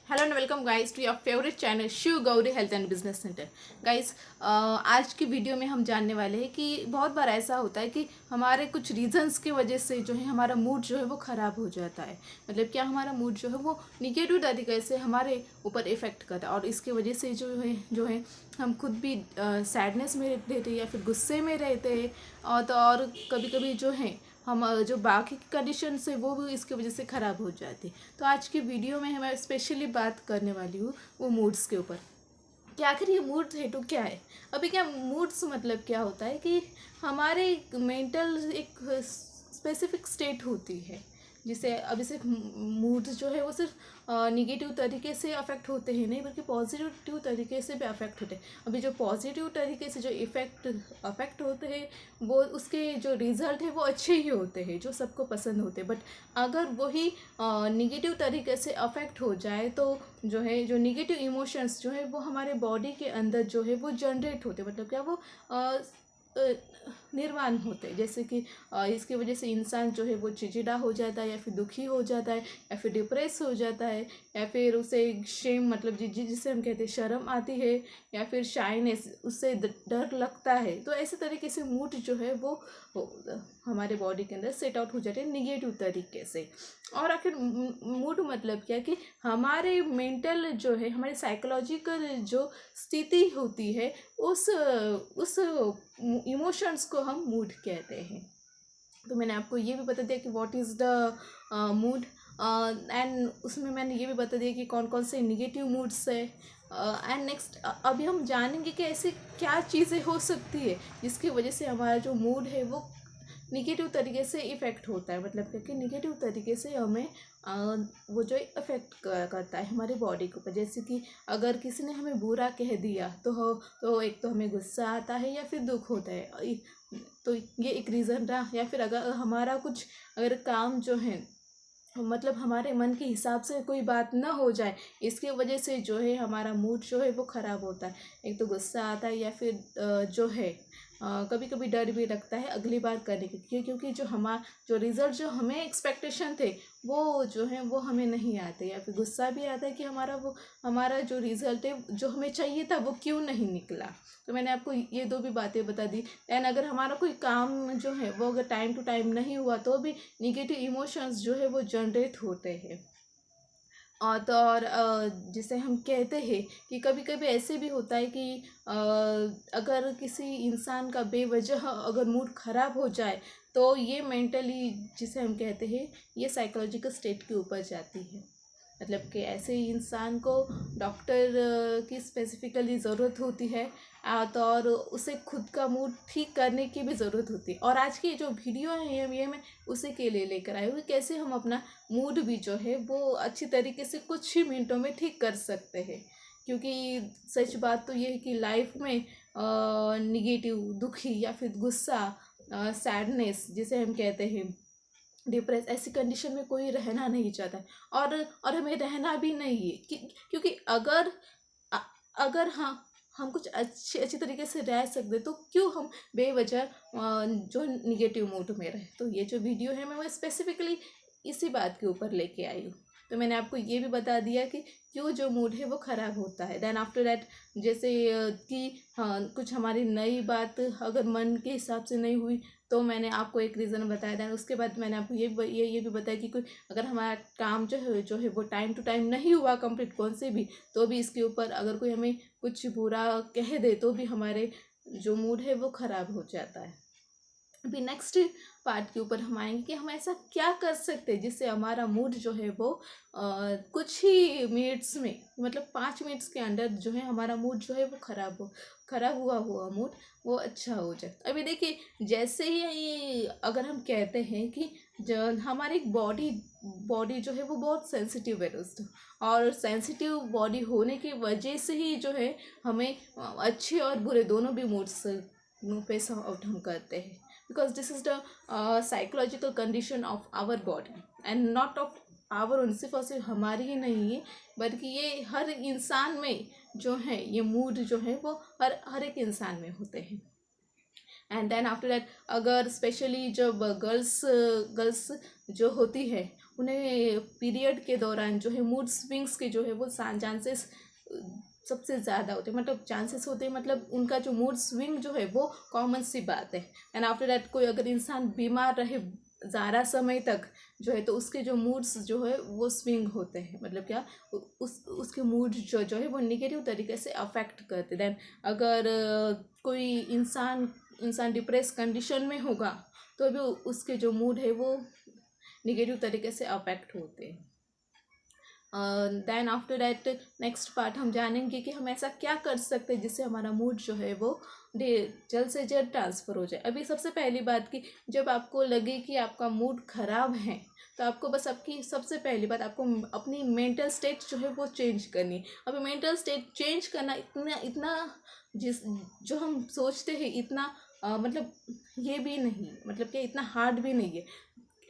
Hello and welcome guys to your favourite channel Shiv Gauri health and business centre. Guys आज की video में हम जानने वाले हैं कि बहुत बार ऐसा होता है कि हमारे कुछ रीजंस की वजह से जो है हमारा मूड जो है वो ख़राब हो जाता है। मतलब क्या हमारा मूड जो है वो निगेटिव तरीके से हमारे ऊपर इफ़ेक्ट करता है और इसकी वजह से जो है हम खुद भी सैडनेस में रहते हैं या फिर गुस्से में रहते हैं। और कभी कभी जो है हम जो बाकी की कंडीशन है वो भी इसकी वजह से ख़राब हो जाती है। तो आज की वीडियो में मैं स्पेशली बात करने वाली हूँ वो मूड्स के ऊपर कि आखिर ये मूड है तो क्या है। अभी क्या मूड्स मतलब क्या होता है कि हमारे मेंटल एक स्पेसिफिक स्टेट होती है जिसे अभी सिर्फ मूड जो है वो सिर्फ निगेटिव तरीके से अफेक्ट होते हैं नहीं बल्कि पॉजिटिव तरीके से भी अफेक्ट होते हैं। अभी जो पॉजिटिव तरीके से जो अफेक्ट होते हैं वो उसके जो रिजल्ट है वो अच्छे ही होते हैं जो सबको पसंद होते हैं। बट अगर वही निगेटिव तरीके से अफेक्ट हो जाए तो जो है जो निगेटिव इमोशंस जो है वो हमारे बॉडी के अंदर जो है वो जनरेट होते मतलब क्या वो अ, निर्माण होते हैं। जैसे कि इसकी वजह से इंसान जो है वो चिड़चिड़ा हो जाता है या फिर दुखी हो जाता है या फिर डिप्रेस हो जाता है या फिर उसे शेम मतलब जिसे हम कहते हैं शर्म आती है या फिर शाइनेस उससे डर लगता है। तो ऐसे तरीके से मूड जो है वो हमारे बॉडी के अंदर सेट आउट हो जाते हैं निगेटिव तरीके से। और आखिर मूड मतलब क्या कि हमारे मेंटल जो है हमारे साइकोलॉजिकल जो स्थिति होती है उस इमोशंस को हम मूड कहते हैं। तो मैंने आपको ये भी बता दिया कि what is the mood and उसमें मैंने ये भी बता दिया कि कौन कौन से निगेटिव मूड्स है। एंड नेक्स्ट अभी हम जानेंगे कि ऐसी क्या चीज़ें हो सकती है जिसकी वजह से हमारा जो मूड है वो निगेटिव तरीके से इफ़ेक्ट होता है। मतलब क्योंकि निगेटिव तरीके से हमें वो जो इफ़ेक्ट करता है हमारी बॉडी के ऊपर। जैसे कि अगर किसी ने हमें बुरा कह दिया तो एक तो हमें गुस्सा आता है या फिर दुख होता है। तो ये एक रीज़न रहा। या फिर अगर हमारा कुछ अगर काम जो है मतलब हमारे मन के हिसाब से कोई बात ना हो जाए इसकी वजह से जो है हमारा मूड जो है वो ख़राब होता है। एक तो गुस्सा आता है या फिर जो है कभी कभी डर भी लगता है अगली बार करने के क्योंकि जो रिज़ल्ट जो हमें एक्सपेक्टेशन थे वो जो है वो हमें नहीं आते। या फिर गुस्सा भी आता है कि हमारा जो रिज़ल्ट है जो हमें चाहिए था वो क्यों नहीं निकला। तो मैंने आपको ये दो भी बातें बता दी। एंड अगर हमारा कोई काम जो है वो अगर टाइम टू टाइम नहीं हुआ तो भी निगेटिव इमोशंस जो है वो जनरेट होते हैं। और जिसे हम कहते हैं कि कभी कभी ऐसे भी होता है कि अगर किसी इंसान का बेवजह अगर मूड ख़राब हो जाए तो ये मेंटली जिसे हम कहते हैं ये साइकोलॉजिकल स्टेट के ऊपर जाती है। मतलब कि ऐसे इंसान को डॉक्टर की स्पेसिफिकली ज़रूरत होती है। तो और उसे खुद का मूड ठीक करने की भी ज़रूरत होती है। और आज की जो वीडियो है ये मैं उसी के लिए लेकर आई हूँ कैसे हम अपना मूड भी जो है वो अच्छी तरीके से कुछ ही मिनटों में ठीक कर सकते हैं। क्योंकि सच बात तो ये है कि लाइफ में निगेटिव दुखी या फिर गुस्सा सैडनेस जिसे हम कहते हैं डिप्रेस ऐसी कंडीशन में कोई रहना नहीं चाहता है। और हमें रहना भी नहीं है क्योंकि अ- अगर हाँ हम कुछ अच्छे अच्छी तरीके से रह सकते तो क्यों हम बेवजह जो निगेटिव मूड में रहे। तो ये जो वीडियो है मैं वो स्पेसिफिकली इसी बात के ऊपर लेके आई हूँ। तो मैंने आपको ये भी बता दिया कि क्यों जो मूड है वो ख़राब होता है। देन आफ्टर दैट जैसे कि हाँ कुछ हमारी नई बात अगर मन के हिसाब से नहीं हुई तो मैंने आपको एक रीज़न बताया। देन उसके बाद मैंने आपको ये भी बताया कि कोई अगर हमारा काम जो है वो टाइम टू टाइम नहीं हुआ कंप्लीट कौन से भी तो भी इसके ऊपर अगर कोई हमें कुछ बुरा कह दे तो भी हमारे जो मूड है वो ख़राब हो जाता है। अभी नेक्स्ट पार्ट के ऊपर हम आएंगे कि हम ऐसा क्या कर सकते हैं जिससे हमारा मूड जो है वो कुछ ही मिनट्स में मतलब 5 मिनट्स के अंदर जो है हमारा मूड जो है वो ख़राब हुआ मूड वो अच्छा हो जाए। अभी देखिए जैसे ही ये अगर हम कहते हैं कि जो हमारी बॉडी जो है वो बहुत सेंसिटिव है दोस्तों। और सेंसिटिव बॉडी होने की वजह से ही जो है हमें अच्छे और बुरे दोनों भी मूड्स फेस आउट हम करते हैं। because this is the psychological condition of our body and not of our own। सिर्फ और सिर्फ हमारी ही नहीं है बल्कि ये हर इंसान में जो है ये मूड जो है वो हर एक इंसान में होते हैं। एंड देन आफ्टर दैट अगर स्पेशली जब गर्ल्स जो होती है उन्हें पीरियड के दौरान जो है मूड स्विंग्स के जो है वो चांसेस सबसे ज़्यादा होते हैं, मतलब चांसेस होते हैं, मतलब उनका जो मूड स्विंग जो है वो कॉमन सी बात है। एंड आफ्टर दैट कोई अगर इंसान बीमार रहे ज़्यादा समय तक जो है तो उसके जो मूड्स जो है वो स्विंग होते हैं, मतलब क्या उसके मूड जो है वो निगेटिव तरीके से अफेक्ट करते हैं। दैन अगर कोई इंसान डिप्रेस कंडीशन में होगा तो भी उसके जो मूड है वो निगेटिव तरीके से अफेक्ट होते हैं। Then after that next part हम जानेंगे कि हम ऐसा क्या कर सकते हैं जिससे हमारा मूड जो है वो जल्द से जल्द ट्रांसफ़र हो जाए। अभी सबसे पहली बात कि जब आपको लगे कि आपका मूड ख़राब है तो आपको बस आपकी सबसे पहली बात आपको अपनी मेंटल स्टेट जो है वो चेंज करनी है। अभी मेंटल स्टेट चेंज करना इतना इतना जो हम सोचते हैं इतना मतलब ये भी नहीं, मतलब कि इतना हार्ड भी नहीं है,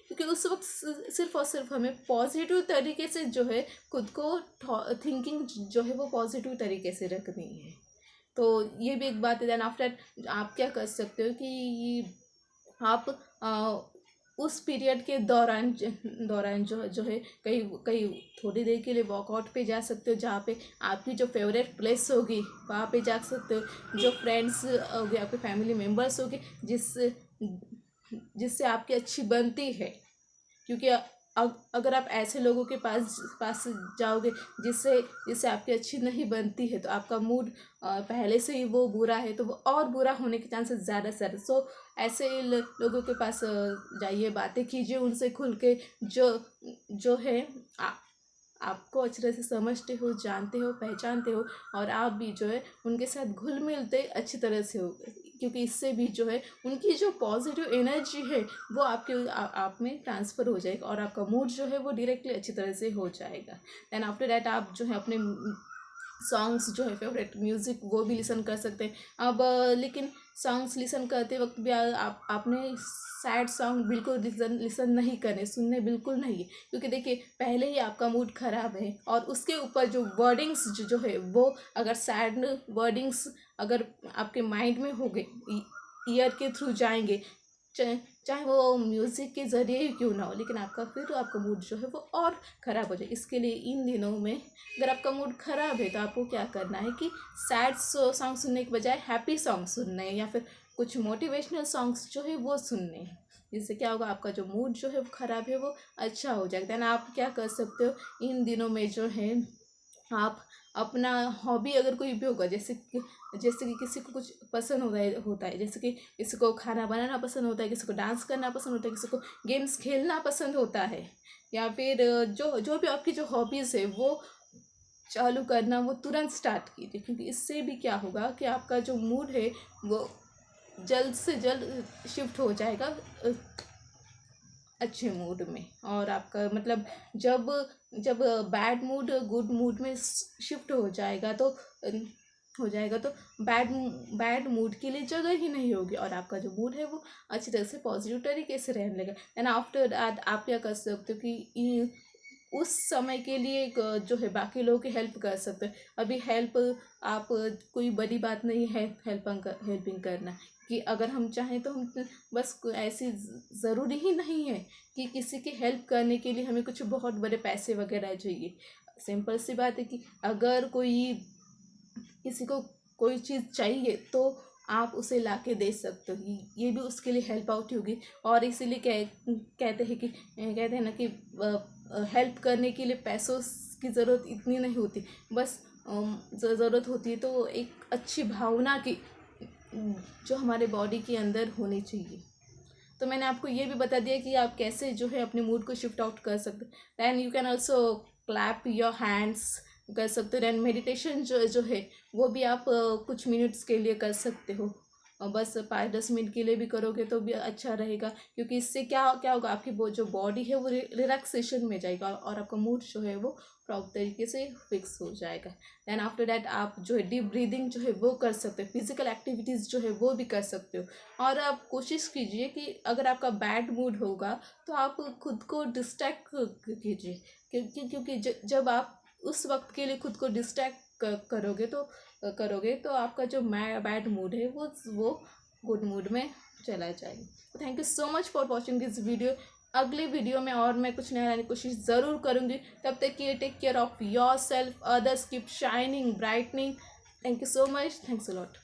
क्योंकि उस वक्त सिर्फ और सिर्फ हमें पॉजिटिव तरीके से जो है खुद को थिंकिंग जो है वो पॉजिटिव तरीके से रखनी है। तो ये भी एक बात है। देन आफ्टर आप क्या कर सकते हो कि आप उस पीरियड के दौरान जो है कहीं कहीं थोड़ी देर के लिए वॉकआउट पे जा सकते हो, जहाँ पे आपकी जो फेवरेट प्लेस होगी वहाँ पे जा सकते हो, जो फ्रेंड्स होगे आपके फैमिली मेम्बर्स होगे जिससे आपकी अच्छी बनती है। क्योंकि अगर आप ऐसे लोगों के पास जाओगे जिससे जिससे आपकी अच्छी नहीं बनती है तो आपका मूड पहले से ही वो बुरा है तो वो और बुरा होने के चांसेस ज़्यादा से ज़्यादा। सो ऐसे लोगों के पास जाइए, बातें कीजिए उनसे खुल के, जो है आपको अच्छी तरह से समझते हो, जानते हो, पहचानते हो, और आप भी जो है उनके साथ घुल मिलते अच्छी तरह से हो, क्योंकि इससे भी जो है उनकी जो पॉजिटिव एनर्जी है वो आप में ट्रांसफ़र हो जाएगा और आपका मूड जो है वो डायरेक्टली अच्छी तरह से हो जाएगा। दैन आफ्टर दैट आप जो है अपने सॉन्ग्स जो है फेवरेट म्यूज़िक वो भी लिसन कर सकते हैं। अब लेकिन सॉन्ग्स लिसन करते वक्त भी आपने सैड सॉन्ग बिल्कुल लिसन नहीं करने, सुनने बिल्कुल नहीं है, क्योंकि देखिए पहले ही आपका मूड ख़राब है और उसके ऊपर जो वर्डिंग्स जो है वो अगर सैड वर्डिंग्स अगर आपके माइंड में हो गए, ईयर के थ्रू जाएंगे, चाहे वो म्यूज़िक के ज़रिए ही क्यों ना हो, लेकिन आपका मूड जो है वो और ख़राब हो जाए। इसके लिए इन दिनों में अगर आपका मूड ख़राब है तो आपको क्या करना है कि सैड सॉन्ग सुनने के बजाय हैप्पी सॉन्ग सुनने हैं या फिर कुछ मोटिवेशनल सॉन्ग्स जो है वो सुनने हैं। जिससे क्या होगा, आपका जो मूड जो है वो ख़राब है वो अच्छा हो जाएगा। देन आप क्या कर सकते हो इन दिनों में जो है, आप अपना हॉबी अगर कोई भी होगा, जैसे कि किसी को कुछ पसंद होता है, जैसे कि किसी को खाना बनाना पसंद होता है, किसी को डांस करना पसंद होता है, किसी को गेम्स खेलना पसंद होता है, या फिर जो भी आपकी जो हॉबीज़ है वो चालू करना वो तुरंत स्टार्ट कीजिए, क्योंकि इससे भी क्या होगा कि आपका जो मूड है वो जल्द से जल्द शिफ्ट हो जाएगा अच्छे मूड में। और आपका मतलब जब जब बैड मूड गुड मूड में शिफ्ट हो जाएगा तो बैड मूड के लिए जगह ही नहीं होगी और आपका जो मूड है वो अच्छी तरह से पॉजिटिव तरीके से रहने लगेगा। एंड आफ्टर दैट आप क्या कर सकते हो कि उस समय के लिए जो है बाकी लोगों की हेल्प कर सकते हो। अभी हेल्प आप कोई बड़ी बात नहीं है हेल्पिंग करना, कि अगर हम चाहें तो हम बस ऐसी ज़रूरी ही नहीं है कि किसी की हेल्प करने के लिए हमें कुछ बहुत बड़े पैसे वगैरह चाहिए। सिंपल सी बात है कि अगर किसी को कोई चीज़ चाहिए तो आप उसे ला के दे सकते हो, ये भी उसके लिए हेल्प आउट होगी। और इसीलिए कहते हैं ना कि हेल्प करने के लिए पैसों की ज़रूरत इतनी नहीं होती, बस ज़रूरत होती है तो एक अच्छी भावना की जो हमारे बॉडी के अंदर होनी चाहिए। तो मैंने आपको ये भी बता दिया कि आप कैसे जो है अपने मूड को शिफ्ट आउट कर सकते हो। Then you can also clap your hands कर सकते हो। दैन मेडिटेशन जो है वो भी आप कुछ मिनट्स के लिए कर सकते हो, और बस 5-10 मिनट के लिए भी करोगे तो भी अच्छा रहेगा, क्योंकि इससे क्या क्या होगा, आपकी वो जो बॉडी है वो रिलैक्सेशन में जाएगा और आपका मूड जो है वो प्रॉपर तरीके से फिक्स हो जाएगा। दैन आफ्टर दैट आप जो है डीप ब्रीदिंग जो है वो कर सकते हो, फिजिकल एक्टिविटीज़ जो है वो भी कर सकते हो। और आप कोशिश कीजिए कि अगर आपका बैड मूड होगा तो आप खुद को डिस्ट्रैक्ट कीजिए, क्योंकि जब आप उस वक्त के लिए खुद को डिस्ट्रैक्ट करोगे तो आपका जो बैड मूड है वो गुड मूड में चला जाएगा। Thank you so much for watching this video. अगले वीडियो में और मैं कुछ नया लाने की कोशिश ज़रूर करूँगी। तब तक के take care of your self, others keep shining brightening. Thank you so much, thanks a lot.